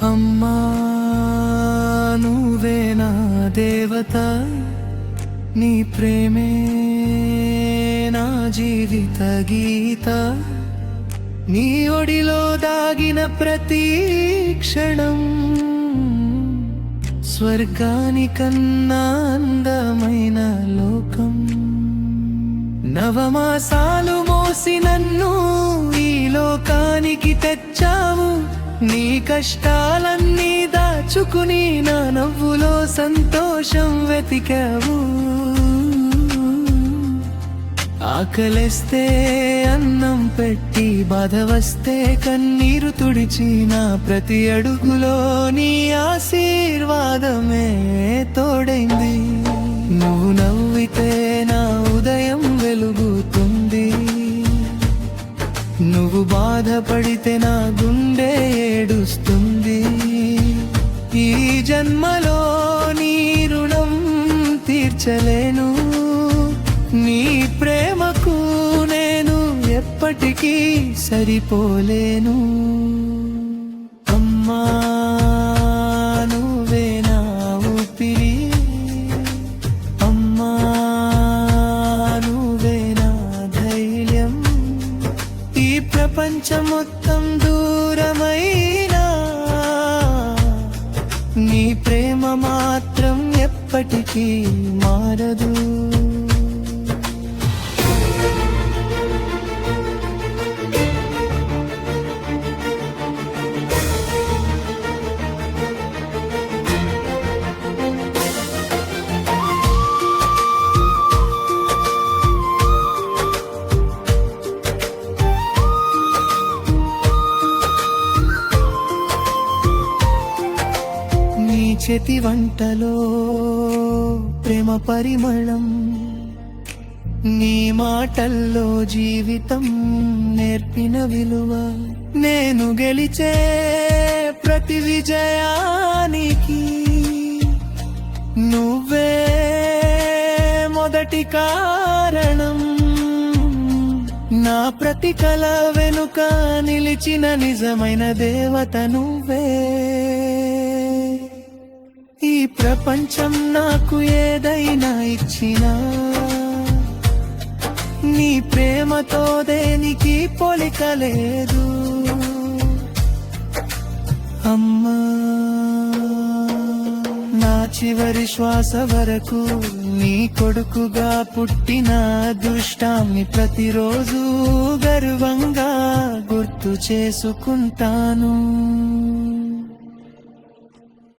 అమ్మా నువ్వే నా దేవత, నీ ప్రేమే నా జీవిత గీత, నీ ఒడిలో దాగిన ప్రతి క్షణం స్వర్గానికన్నా అందమైన లోకం. నవమాసాలు మోసి నన్ను ఈ లోకానికి తెచ్చావు, నీ కష్టాలన్నీ దాచుకుని నా నవ్వులో సంతోషం వెతికావు. ఆకలిస్తే అన్నం పెట్టి, బాధ వస్తే కన్నీరు తుడిచి, నా ప్రతి అడుగులో నీ ఆశీర్వాదమే తోడైంది. నువ్వు నవ్వితే నా ఉదయం వెలుగుతుంది, నువ్వు బాధపడితే నా గుండె ఏడుస్తుంది. ఈ జన్మలో నీ రుణం తీర్చలేను, నీ ప్రేమకు నేను ఎప్పటికీ సరిపోలేను. అమ్మా నువ్వే నా ఊపిరి, అమ్మా నువ్వే నా ధైర్యం. ఈ ప్రపంచం మొత్తం దూరమైనా నీ ప్రేమ మాత్రం ఎప్పటికీ మారదు. చేతి వంటలో ప్రేమ పరిమళం, నీ మాటల్లో జీవితం నేర్పిన విలువ. నేను గెలిచే ప్రతి విజయానికి నువ్వే మొదటి కారణం. నా ప్రతి కల వెనుక నిలిచిన నిజమైన దేవత నువ్వే. ఈ ప్రపంచం నాకు ఏదైనా ఇచ్చినా నీ ప్రేమతో దేనికి పోలికలేదు. అమ్మా నా చివరి శ్వాస వరకు నీ కొడుకుగా పుట్టిన అదృష్టాన్ని ప్రతిరోజు గర్వంగా గుర్తు చేసుకుంటాను.